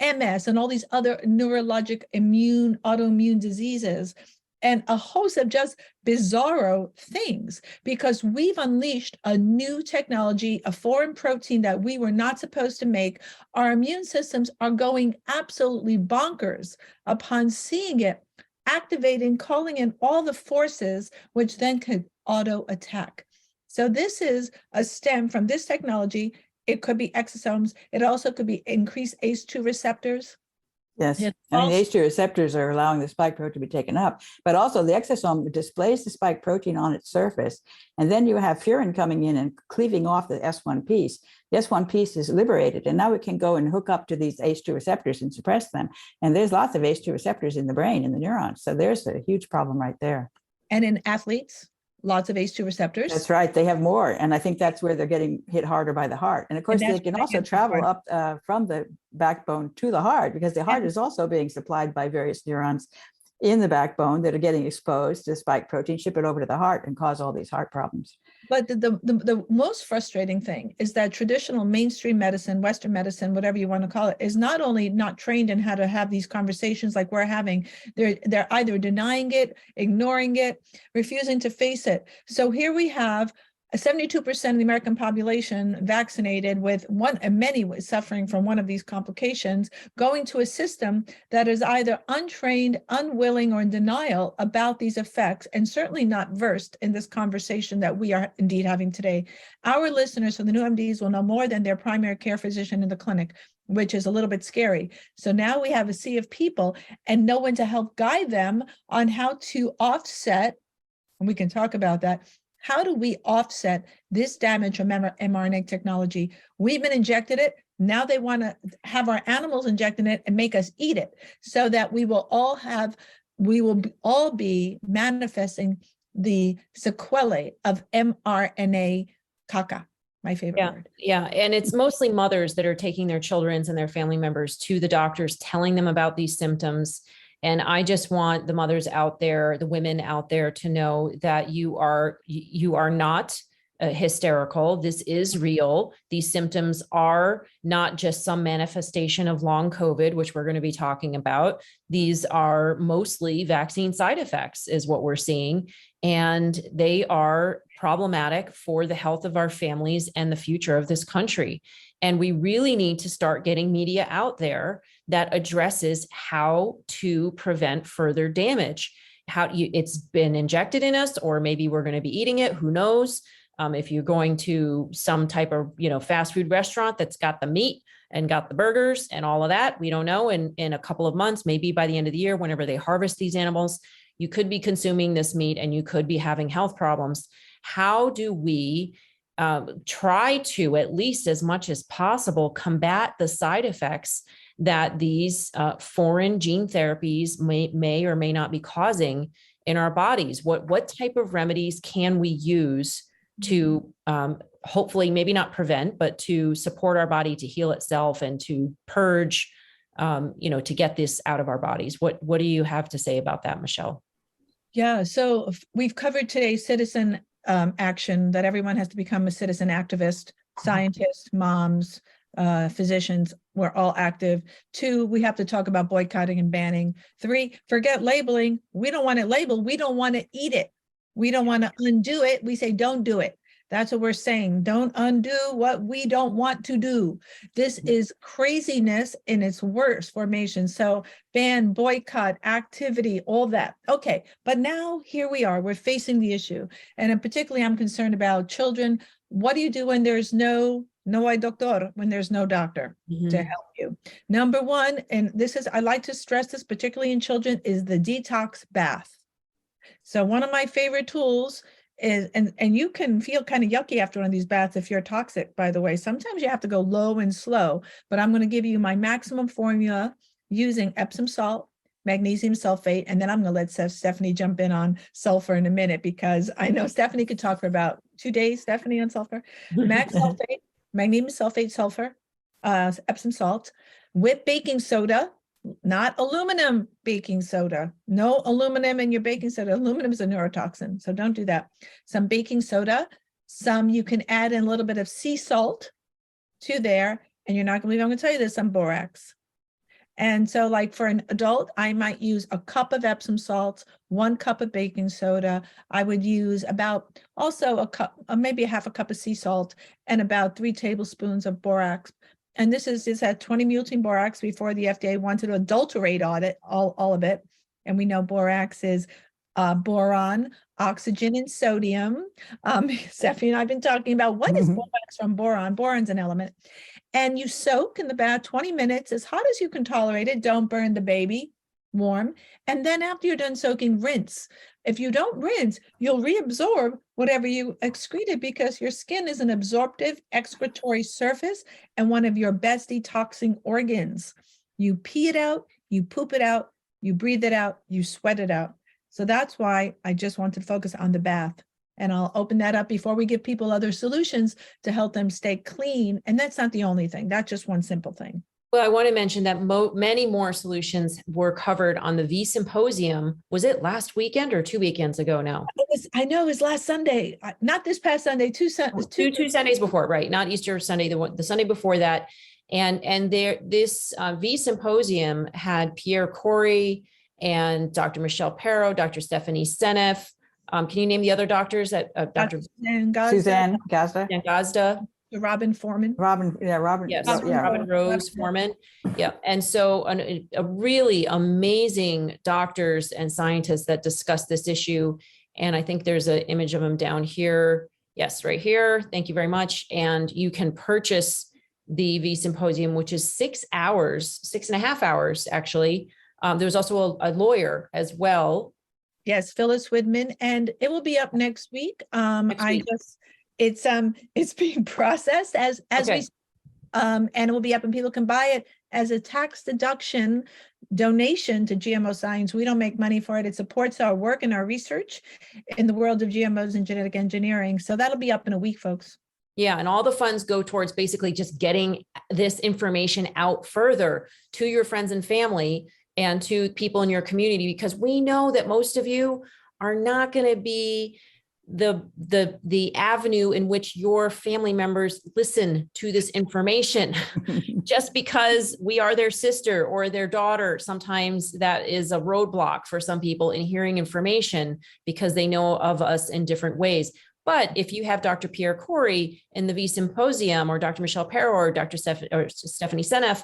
MS and all these other neurologic autoimmune diseases, and a host of just bizarro things, because we've unleashed a new technology, a foreign protein that we were not supposed to make. Our immune systems are going absolutely bonkers upon seeing it, activating, calling in all the forces, which then could auto attack. So this is a stem from this technology. It could be exosomes. It also could be increased ACE2 receptors. Yes, the ACE2 receptors are allowing the spike protein to be taken up, but also the exosome displays the spike protein on its surface. And then you have furin coming in and cleaving off the S1 piece. The S1 piece is liberated, and now it can go and hook up to these ACE2 receptors and suppress them. And there's lots of ACE2 receptors in the brain, in the neurons. So there's a huge problem right there. And in athletes, lots of ACE2 receptors. That's right. They have more. And I think that's where they're getting hit harder by the heart. And of course, they can also travel up from the backbone to the heart, because the heart is also being supplied by various neurons in the backbone that are getting exposed to spike protein, ship it over to the heart and cause all these heart problems. But the most frustrating thing is that traditional mainstream medicine, Western medicine, whatever you want to call it, is not only not trained in how to have these conversations like we're having, they're either denying it, ignoring it, refusing to face it. So here we have 72% of the American population vaccinated with many suffering from one of these complications, going to a system that is either untrained, unwilling, or in denial about these effects, and certainly not versed in this conversation that we are indeed having today. Our listeners for the new MDs will know more than their primary care physician in the clinic, which is a little bit scary. So now we have a sea of people and no one to help guide them on how to offset, and we can talk about that. How do we offset this damage from mRNA technology? We've been injected it. Now they want to have our animals injecting it and make us eat it, so that we will all be manifesting the sequelae of mRNA caca. My favorite word. Yeah. And it's mostly mothers that are taking their children and their family members to the doctors, telling them about these symptoms. And I just want the mothers out there, the women out there, to know that you are not hysterical. This is real. These symptoms are not just some manifestation of long COVID, which we're going to be talking about. These are mostly vaccine side effects is what we're seeing. And they are problematic for the health of our families and the future of this country. And we really need to start getting media out there that addresses how to prevent further damage. It's been injected in us, or maybe we're going to be eating it. Who knows? If you're going to some type of, fast food restaurant that's got the meat and got the burgers and all of that, we don't know. In a couple of months, maybe by the end of the year, whenever they harvest these animals, you could be consuming this meat and you could be having health problems. How do we try to, at least as much as possible, combat the side effects that these foreign gene therapies may or may not be causing in our bodies? What type of remedies can we use to hopefully maybe not prevent, but to support our body to heal itself and to purge, to get this out of our bodies? What do you have to say about that, Michelle? Yeah, so we've covered today citizen action, that everyone has to become a citizen activist, scientists, moms, physicians, we're all active. 2, we have to talk about boycotting and banning. 3, forget labeling. We don't want it labeled. We don't want to eat it. We don't want to undo it. We say, don't do it. That's what we're saying. Don't undo what we don't want to do. This is craziness in its worst formation. So ban, boycott, activity, all that. Okay, but now here we are. We're facing the issue. And particularly, I'm concerned about children. What do you do when there's no hay doctor, when there's no doctor to help you? Number 1, and this is, I like to stress this, particularly in children, is the detox bath. So one of my favorite tools is, and you can feel kind of yucky after one of these baths if you're toxic, by the way. Sometimes you have to go low and slow, but I'm going to give you my maximum formula using Epsom salt, magnesium sulfate, and then I'm going to let Stephanie jump in on sulfur in a minute, because I know Stephanie could talk for about 2 days, Stephanie, on sulfur. Max sulfate, magnesium sulfate, sulfur, Epsom salt, with baking soda. Not aluminum baking soda. No aluminum in your baking soda. Aluminum is a neurotoxin, so don't do that. Some baking soda. You can add in a little bit of sea salt to there, and you're not going to believe I'm going to tell you this, some borax. And so, like for an adult, I might use a cup of Epsom salts, 1 cup of baking soda. I would use about also a cup, maybe a half a cup of sea salt, and about 3 tablespoons of borax. And this had 20 multine borax before the FDA wanted to adulterate all of it. And we know borax is boron, oxygen, and sodium. Stephanie and I have been talking about what is borax from boron. Boron's an element. And you soak in the bath 20 minutes, as hot as you can tolerate it. Don't burn the baby, warm. And then after you're done soaking, rinse. If you don't rinse, you'll reabsorb whatever you excreted, because your skin is an absorptive excretory surface and one of your best detoxing organs. You pee it out, you poop it out, you breathe it out, you sweat it out. So that's why I just want to focus on the bath. And I'll open that up before we give people other solutions to help them stay clean. And that's not the only thing. That's just one simple thing. Well, I want to mention that many more solutions were covered on the V Symposium. Was it last weekend or 2 weekends ago now? I know it was last Sunday, not this past Sunday, two Sundays before, right? Not Easter Sunday, the Sunday before that. And this V Symposium had Pierre Corey and Dr. Michelle Perro, Dr. Stephanie Seneff. Can you name the other doctors? Dr. Suzanne Gazda. Robin Foreman. Yes, Robin Rose Foreman. Yeah. And so a really amazing doctors and scientists that discuss this issue. And I think there's an image of them down here. Yes, right here. Thank you very much. And you can purchase the V Symposium, which is 6.5 hours, actually. There's also a lawyer as well. Yes, Phyllis Widman, and it will be up next week. It's being processed as okay. and it will be up, and people can buy it as a tax deduction donation to GMO Science. We don't make money for it. It supports our work and our research in the world of GMOs and genetic engineering. So that'll be up in a week, folks. Yeah. And all the funds go towards basically just getting this information out further to your friends and family and to people in your community, because we know that most of you are not going to be the avenue in which your family members listen to this information. Just because we are their sister or their daughter, sometimes that is a roadblock for some people in hearing information because they know of us in different ways. But if you have Dr. Pierre Corey in the V Symposium, or Dr. Michelle Perro, or Dr. Stephanie Seneff,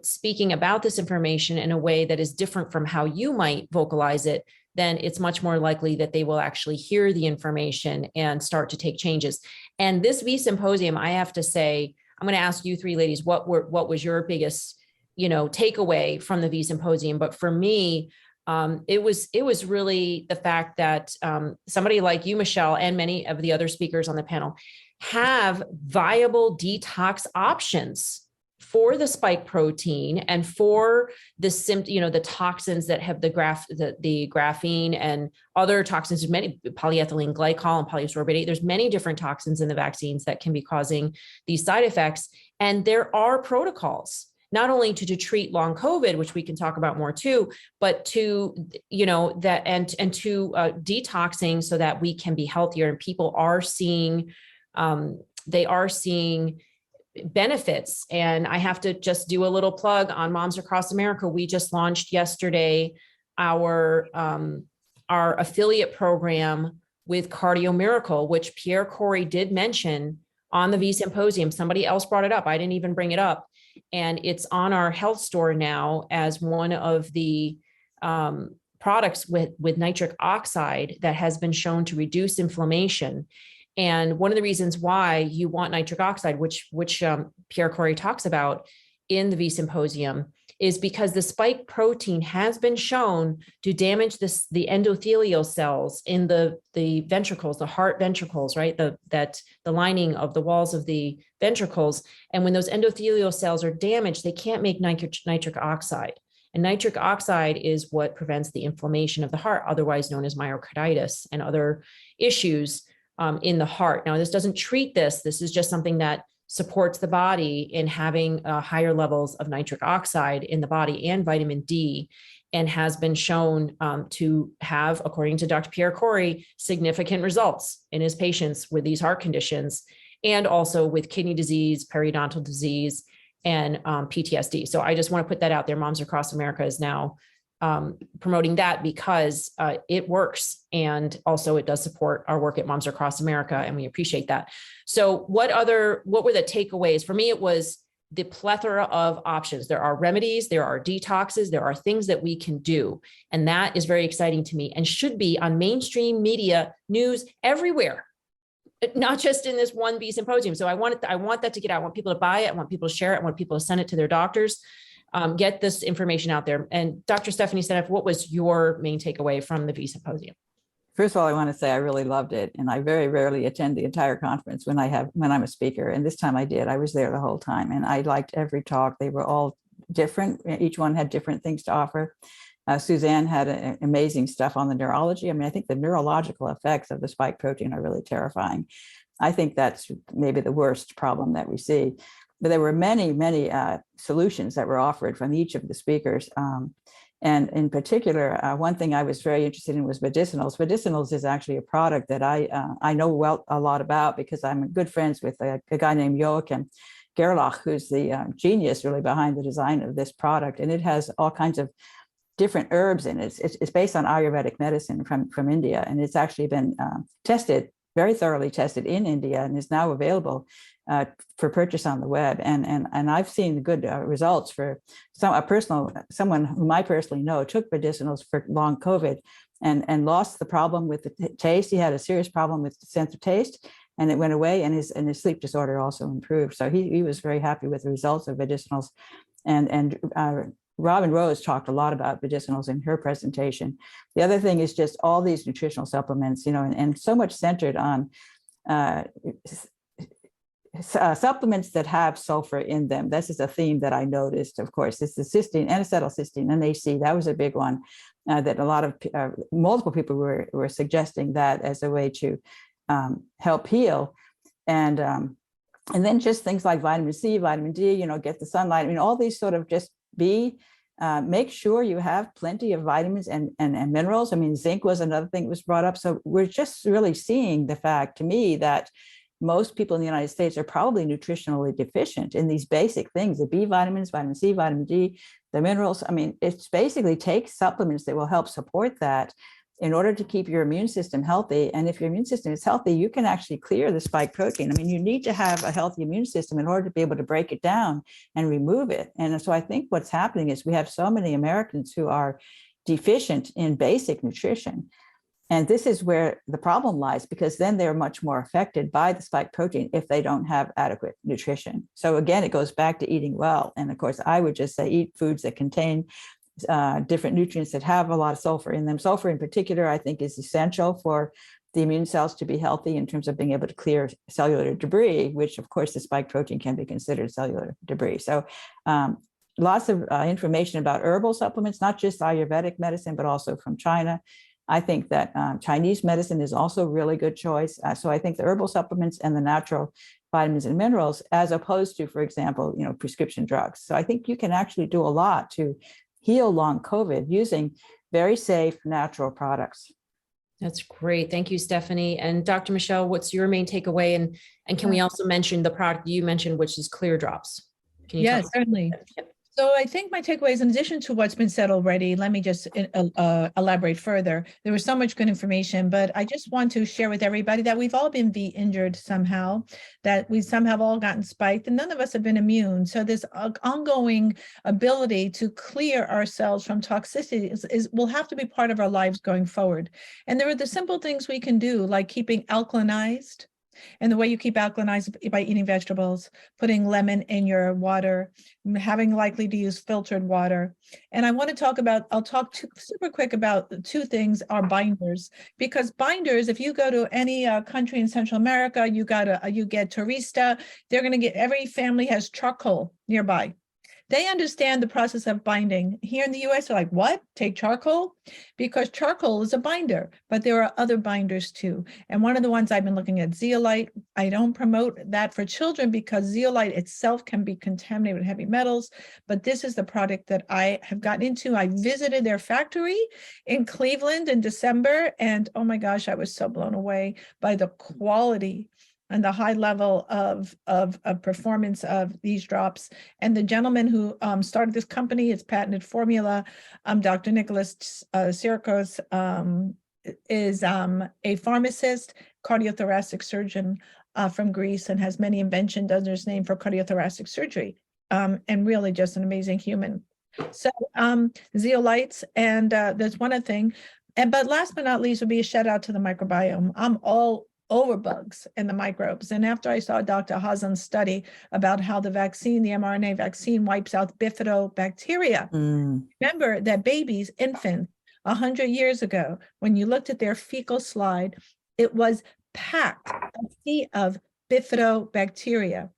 speaking about this information in a way that is different from how you might vocalize it, then it's much more likely that they will actually hear the information and start to take changes. And this V Symposium, I have to say, I'm going to ask you three ladies, what was your biggest, takeaway from the V Symposium? But for me, it was really the fact that somebody like you, Michelle, and many of the other speakers on the panel have viable detox options for the spike protein and for the toxins that have the graphene and other toxins. There's many, polyethylene glycol and polysorbate. There's many different toxins in the vaccines that can be causing these side effects. And there are protocols, not only to treat long COVID, which we can talk about more too, but to, that and to detoxing so that we can be healthier. And people are seeing, benefits. And I have to just do a little plug on Moms Across America. We just launched yesterday our affiliate program with Cardio Miracle, which Pierre Corey did mention on the V Symposium. Somebody else brought it up. I didn't even bring it up. And it's on our health store now as one of the products with nitric oxide that has been shown to reduce inflammation. And one of the reasons why you want nitric oxide, which Pierre Corey talks about in the V Symposium, is because the spike protein has been shown to damage the endothelial cells in the ventricles, the heart ventricles, right? The lining of the walls of the ventricles. And when those endothelial cells are damaged, they can't make nitric oxide. And nitric oxide is what prevents the inflammation of the heart, otherwise known as myocarditis and other issues in the heart. Now, this doesn't treat this. This is just something that supports the body in having higher levels of nitric oxide in the body and vitamin D, and has been shown to have, according to Dr. Pierre Corey, significant results in his patients with these heart conditions, and also with kidney disease, periodontal disease, and PTSD. So I just want to put that out there. Moms Across America is now promoting that because it works. And also it does support our work at Moms Across America. And we appreciate that. So what were the takeaways? For me, it was the plethora of options. There are remedies, there are detoxes, there are things that we can do. And that is very exciting to me and should be on mainstream media news everywhere, not just in this one V Symposium. So I want that to get out. I want people to buy it. I want people to share it. I want people to send it to their doctors. Get this information out there. And Dr. Stephanie Seneff, what was your main takeaway from the V Symposium? First of all, I want to say I really loved it. And I very rarely attend the entire conference when I'm a speaker. And this time I did. I was there the whole time. And I liked every talk. They were all different. Each one had different things to offer. Suzanne had amazing stuff on the neurology. I mean, I think the neurological effects of the spike protein are really terrifying. I think that's maybe the worst problem that we see. But there were many solutions that were offered from each of the speakers. And in particular, one thing I was very interested in was medicinals. Medicinals is actually a product that I know a lot about because I'm good friends with a guy named Joachim Gerlach, who's the genius really behind the design of this product. And it has all kinds of different herbs in it. It's based on Ayurvedic medicine from India. And it's actually been tested, very thoroughly tested in India, and is now available for purchase on the web. And I've seen good results for someone whom I personally know took medicinals for long COVID and lost the problem with the taste. He had a serious problem with the sense of taste, and it went away, and his sleep disorder also improved. So he was very happy with the results of medicinals. And Robin Rose talked a lot about medicinals in her presentation. The other thing is just all these nutritional supplements, and so much centered on supplements that have sulfur in them. This is a theme that I noticed, of course. It's the cysteine, N-acetylcysteine, NAC. That was a big one that a lot of multiple people were suggesting that as a way to help heal. And then just things like vitamin C, vitamin D, get the sunlight. I mean, all these sort of just be Make sure you have plenty of vitamins and minerals. I mean, zinc was another thing that was brought up. So we're just really seeing the fact, to me, that most people in the United States are probably nutritionally deficient in these basic things, the B vitamins, vitamin C, vitamin D, the minerals. I mean, it's basically take supplements that will help support that in order to keep your immune system healthy. And if your immune system is healthy, you can actually clear the spike protein. I mean, you need to have a healthy immune system in order to be able to break it down and remove it. And so I think what's happening is we have so many Americans who are deficient in basic nutrition. And this is where the problem lies, because then they're much more affected by the spike protein if they don't have adequate nutrition. So again, it goes back to eating well. And of course, I would just say eat foods that contain different nutrients that have a lot of sulfur in them. Sulfur in particular, I think, is essential for the immune cells to be healthy in terms of being able to clear cellular debris, which of course the spike protein can be considered cellular debris. So lots of information about herbal supplements, not just Ayurvedic medicine, but also from China. I think that Chinese medicine is also a really good choice. So I think the herbal supplements and the natural vitamins and minerals, as opposed to, for example, prescription drugs. So I think you can actually do a lot to heal long COVID using very safe natural products. That's great. Thank you, Stephanie. And Dr. Michelle, what's your main takeaway? And can we also mention the product you mentioned, which is Clear Drops? Can you Yes, certainly. Yep. So I think my takeaways, in addition to what's been said already, let me just elaborate further. There was so much good information, but I just want to share with everybody that we've all been injured somehow, that we somehow all gotten spiked, and none of us have been immune. So this ongoing ability to clear ourselves from toxicity will have to be part of our lives going forward. And there are the simple things we can do, like keeping alkalinized. And the way you keep alkalinized by eating vegetables, putting lemon in your water, having likely to use filtered water. And I want to I'll talk super quick about two things are binders, because binders, if you go to any country in Central America, you get turista, they're going to get, every family has charcoal nearby. They understand the process of binding. Here in the US, they're like, what? Take charcoal? Because charcoal is a binder, but there are other binders too. And one of the ones I've been looking at, zeolite. I don't promote that for children because zeolite itself can be contaminated with heavy metals, but this is the product that I have gotten into. I visited their factory in Cleveland in December, and oh my gosh, I was so blown away by the quality and the high level of performance of these drops. And the gentleman who started this company, its patented formula, Dr. Nicholas Sirkos, is a pharmacist, cardiothoracic surgeon from Greece, and has many inventions under his name for cardiothoracic surgery, and really just an amazing human. So zeolites, and there's one other thing. But last but not least would be a shout out to the microbiome. I'm all over bugs and the microbes. And after I saw Dr. Hazan's study about how the mRNA vaccine wipes out bifidobacteria, remember that babies, infants, 100 years ago, when you looked at their fecal slide, it was packed a sea of bifidobacteria.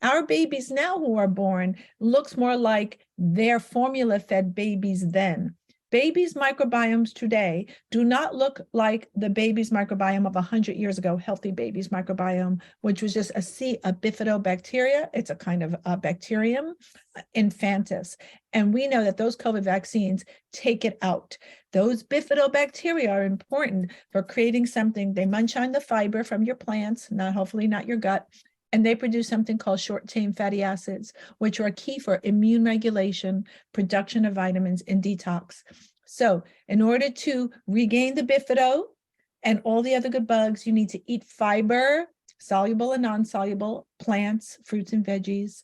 Our babies now who are born looks more like their formula-fed babies then. Babies' microbiomes today do not look like the baby's microbiome of 100 years ago, healthy baby's microbiome, which was just a sea of bifidobacteria. It's a kind of bacterium, infantis. And we know that those COVID vaccines take it out. Those bifidobacteria are important for creating something. They munch on the fiber from your plants, hopefully not your gut. And they produce something called short-chain fatty acids, which are key for immune regulation, production of vitamins, and detox. So in order to regain the bifido and all the other good bugs, you need to eat fiber, soluble and non-soluble, plants, fruits and veggies,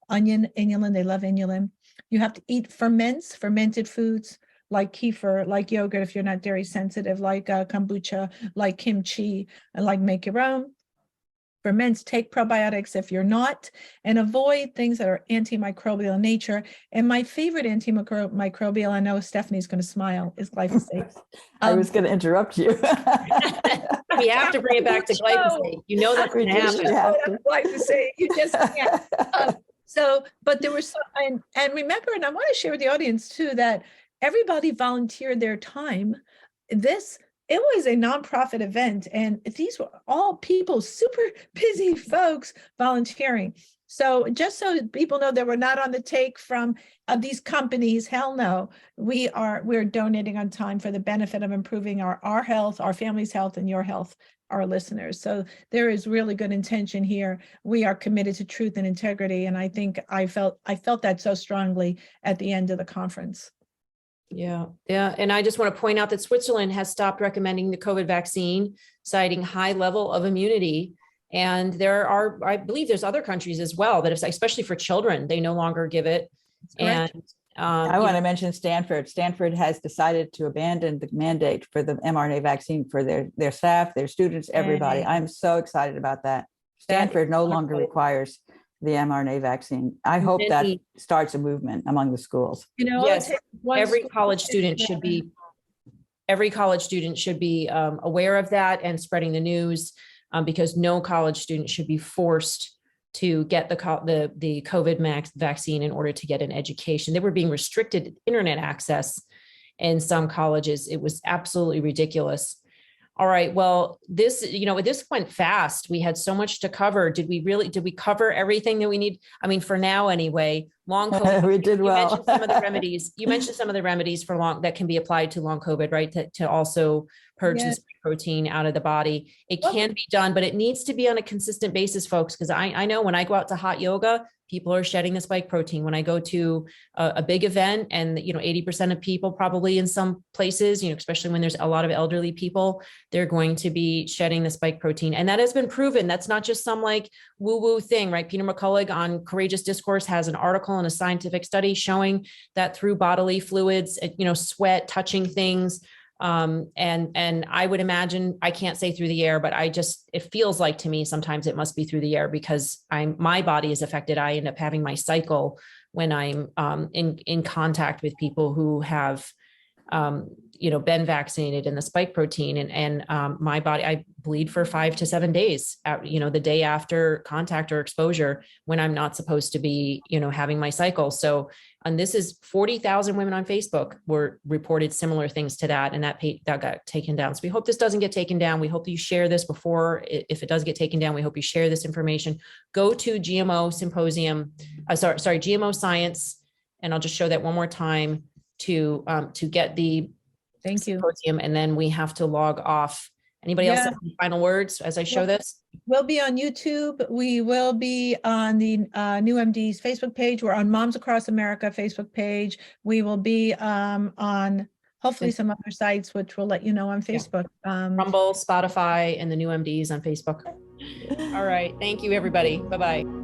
onion, inulin, they love inulin. You have to eat fermented foods, like kefir, like yogurt if you're not dairy sensitive, like kombucha, like kimchi, and like make your own. Ferments, take probiotics if you're not, and avoid things that are antimicrobial in nature. And my favorite antimicrobial, I know Stephanie's going to smile, is glyphosate. I was going to interrupt you. We have to bring it back to glyphosate. You know that's going to happen. Glyphosate, you just can't. But there was some, and remember, and I want to share with the audience too, that everybody volunteered their time. It was a nonprofit event, and these were all people, super busy folks volunteering. So just so people know that we're not on the take from these companies, hell no. We're donating on time for the benefit of improving our health, our family's health, and your health, our listeners. So there is really good intention here. We are committed to truth and integrity. And I think I felt that so strongly at the end of the conference. Yeah. And I just want to point out that Switzerland has stopped recommending the COVID vaccine, citing high level of immunity. And I believe there's other countries as well that, especially for children, they no longer give it. And I want to mention Stanford. Stanford has decided to abandon the mandate for the mRNA vaccine for their staff, their students, everybody. I'm so excited about that. Stanford no longer requires the mRNA vaccine. I hope that starts a movement among the schools. Yes, every college student should be aware of that and spreading the news, because no college student should be forced to get the COVID vaccine in order to get an education. They were being restricted internet access in some colleges. It was absolutely ridiculous. All right. Well, this went fast. We had so much to cover. Did we cover everything that we need? I mean, for now, anyway, long COVID. We did well. You mentioned some of the remedies. You mentioned some of the remedies for that can be applied to long COVID, right? To also purge the spike protein out of the body. It can be done, but it needs to be on a consistent basis, folks. Because I know when I go out to hot yoga, people are shedding the spike protein. When I go to a big event, and 80% of people probably in some places, especially when there's a lot of elderly people, they're going to be shedding the spike protein. And that has been proven. That's not just some like woo-woo thing, right? Peter McCullough on Courageous Discourse has an article and a scientific study showing that through bodily fluids, sweat, touching things, and I would imagine, I can't say through the air, but it feels like to me, sometimes it must be through the air, because my body is affected. I end up having my cycle when I'm in contact with people who have been vaccinated in the spike protein, and my body, I bleed for 5 to 7 days, the day after contact or exposure, when I'm not supposed to be, having my cycle. So, and this is 40,000 women on Facebook were reported similar things to that, and that got taken down. So we hope this doesn't get taken down. We hope you share this before, if it does get taken down, we hope you share this information. Go to GMO Science, and I'll just show that one more time to get the symposium, and then we have to log off. Anybody else have any final words as I show this? We'll be on YouTube. We will be on the New MD's Facebook page. We're on Moms Across America Facebook page. We will be on hopefully some other sites, which we'll let you know on Facebook. Rumble, Spotify, and the New MDs on Facebook. All right. Thank you, everybody. Bye-bye.